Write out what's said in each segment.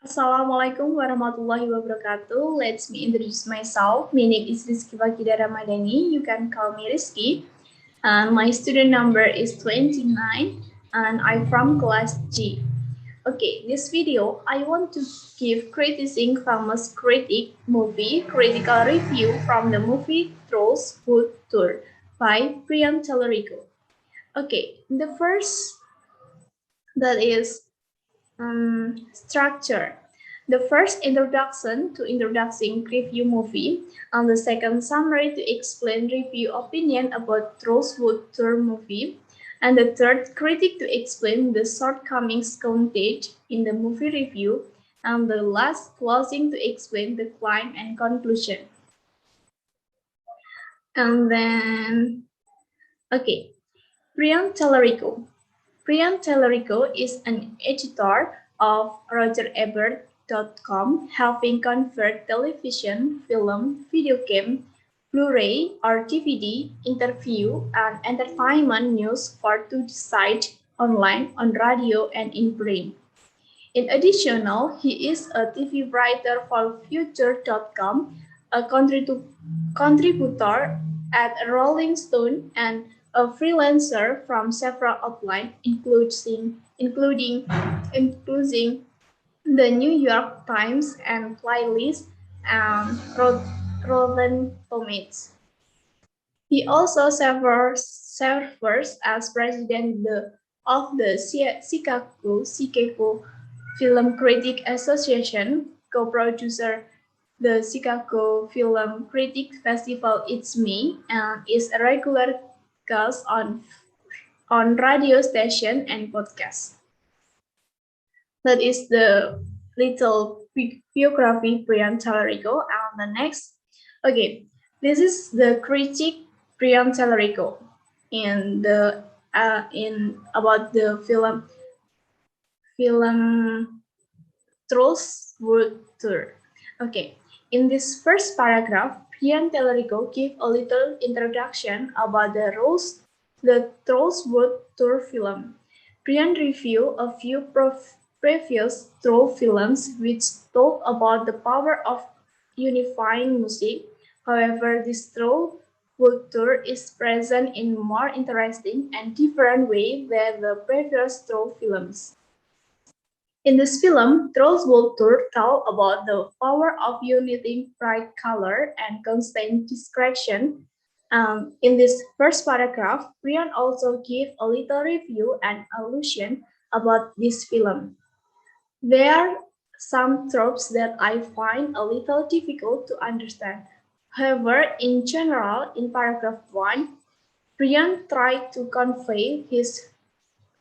Assalamualaikum warahmatullahi wabarakatuh. Let me introduce myself. My name is Rizqi Waqidah Rahmadani. You can call me Rizqi. And my student number is 29 and I'm from class G. Okay, this video I want to give Criticizing famous Critic movie critical review from the movie Trolls Food Tour by Priyan Talarico. Okay, the first that is structure. The first introduction to introducing review movie, and the second summary to explain review opinion about Rosewood Tour movie, and the third critic to explain the shortcomings contained in the movie review, and the last closing to explain the climb and conclusion. And then, okay, Priyan Talarico. Priyan Talarico is an editor of RogerEbert.com, helping convert television, film, video game, Blu-ray or DVD, interview, and entertainment news for to the site online, on radio, and in print. In addition, he is a TV writer for Future.com, a contributor at Rolling Stone, and a freelancer from several outlets, including the New York Times and Playlist and Rotten Tomatoes. He also serves as president of the Chicago Film Critic Association, co-producer the Chicago Film Critic Festival It's Me, and is a regular guest on radio station and podcast. That is the little biography Priyan Talarico. And the next, okay, this is the critic Priyan Talarico in about the film Trolls World Tour. Okay, in this first paragraph, Priyan Talarico gives a little introduction about the Trolls World Tour film. Priyan reviewed a few previous troll films which talk about the power of unifying music. However, this troll world tour is present in more interesting and different way than the previous troll films. In this film, Trolls World Tour tells about the power of uniting bright color and constant distraction. In this first paragraph, Brian also gives a little review and allusion about this film. There are some tropes that I find a little difficult to understand. However, in general, in paragraph 1, Brian tried to convey his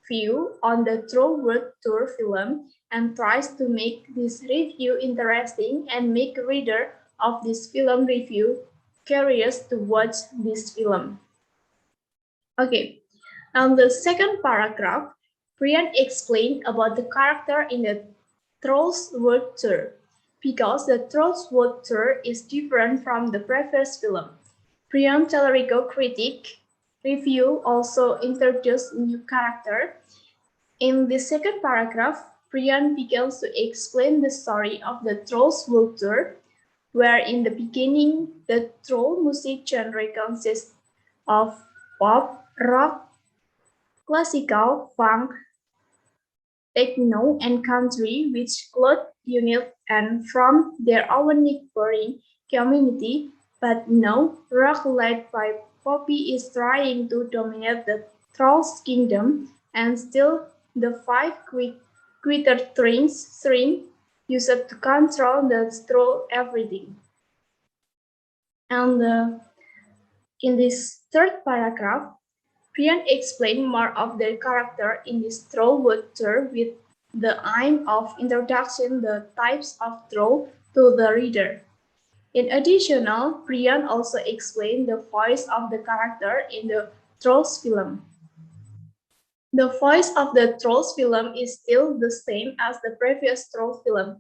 view on the Troll World Tour film and tries to make this review interesting and make reader of this film review curious to watch this film. Okay, on the second paragraph, Brian explained about the character in the Trolls World Tour because the Trolls World Tour is different from the previous film. Brian Talarico critic review also introduced new character. In the second paragraph, Brian begins to explain the story of the Trolls World Tour, where in the beginning the troll music genre consists of pop, rock, classical, funk, techno, and country, which clothe unit and from their own neighboring community. But now, rock led by Poppy is trying to dominate the Trolls kingdom and steal the 5 quitter string used to control the troll everything. And in this third paragraph, Brian explained more of their character in this troll world tour with the aim of introducing the types of troll to the reader. In addition, Brian also explained the voice of the character in the Trolls film. The voice of the Trolls film is still the same as the previous Trolls film.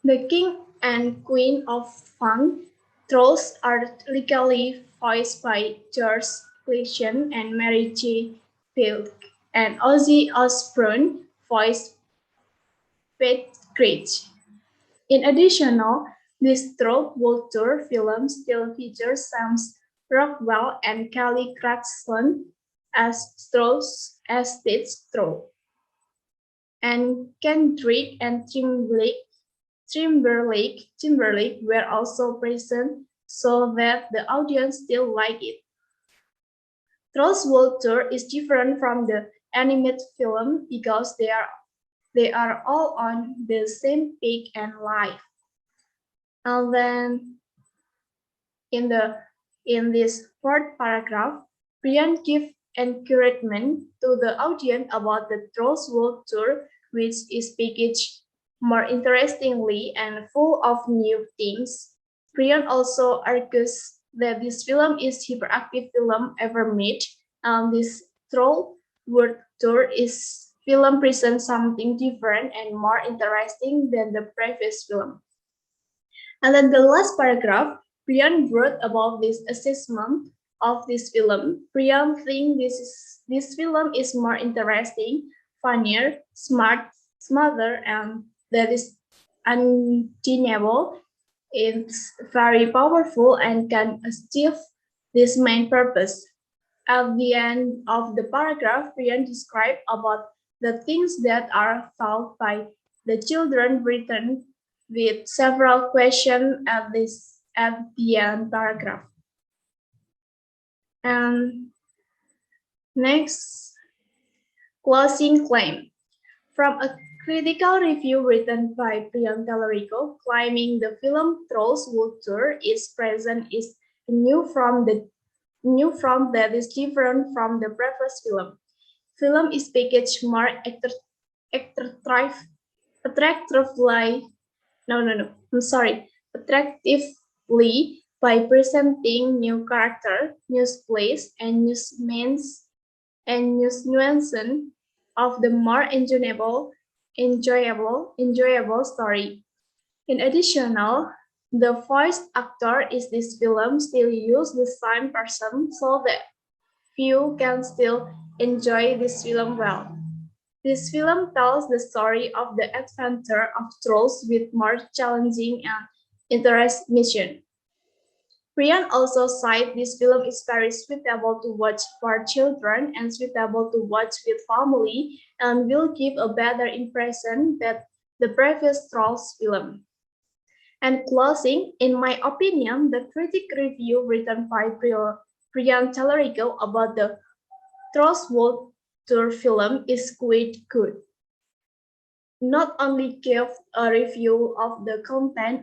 The king and queen of funk trolls are legally voiced by George Clinton and Mary J. Field, and Ozzy Osbourne voiced Pete Crouch. In addition, this through World Tour film still features Sam Rockwell and Kelly Clarkson as stage and Kendrick and Timberlake were also present so that the audience still liked it. Trolls World Tour is different from the animated film because they are all on the same peak and live. And then in this fourth paragraph, Brian gives encouragement to the audience about the Trolls World Tour, which is packaged more interestingly and full of new things. Brian also argues that this film is hyperactive film ever made, and this Troll World Tour is film presents something different and more interesting than the previous film. And then the last paragraph, Brian wrote about this assessment of this film. Brian thinks this film is more interesting, funnier, smarter, and that is undeniable. It's very powerful and can achieve this main purpose. At the end of the paragraph, Brian described about the things that are thought by the children written with several questions at the end paragraph. And next, closing claim. From a critical review written by Brian Tallarico, claiming the film Trolls World Tour is present is a new form that is different from the previous film. Film is packaged more attractively by presenting new character, new place, and new nuances of the more enjoyable story. In addition, the voice actor is this film still use the same person so that few can still enjoy this film well. This film tells the story of the adventure of trolls with more challenging and interesting mission. Brian also cited this film is very suitable to watch for children and suitable to watch with family and will give a better impression than the previous Trolls film. And closing, in my opinion, the critic review written by Brian Tallarico about the Trolls World Tour film is quite good. Not only gave a review of the content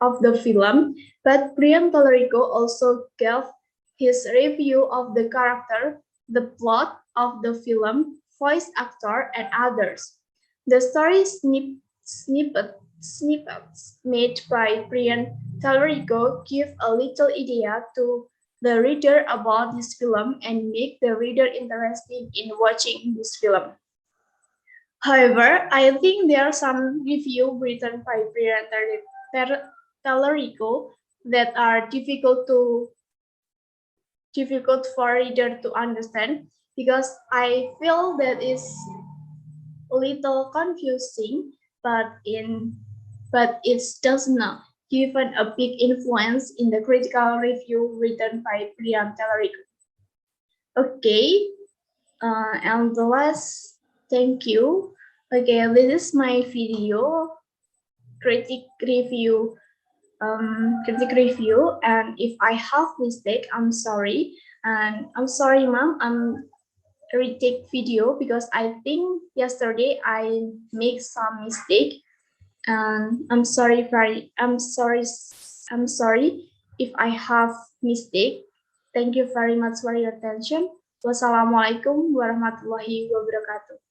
of the film, but Brian Tallarico also gave his review of the character, the plot of the film, voice actor, and others. The story snippets made by Brian Tallarico give a little idea to the reader about this film and make the reader interested in watching this film. However, I think there are some reviews written by Brian Tallarico that are difficult for reader to understand because I feel that is a little confusing, but it does not given a big influence in the critical review written by Brian Tallarico. Okay, and the last, thank you. Okay, this is my video critic review, and if I have mistake, I'm sorry. And I'm sorry, ma'am. I'm retake video because I think yesterday I make some mistake. And I'm sorry if I have mistake. Thank you very much for your attention. Wassalamualaikum warahmatullahi wabarakatuh.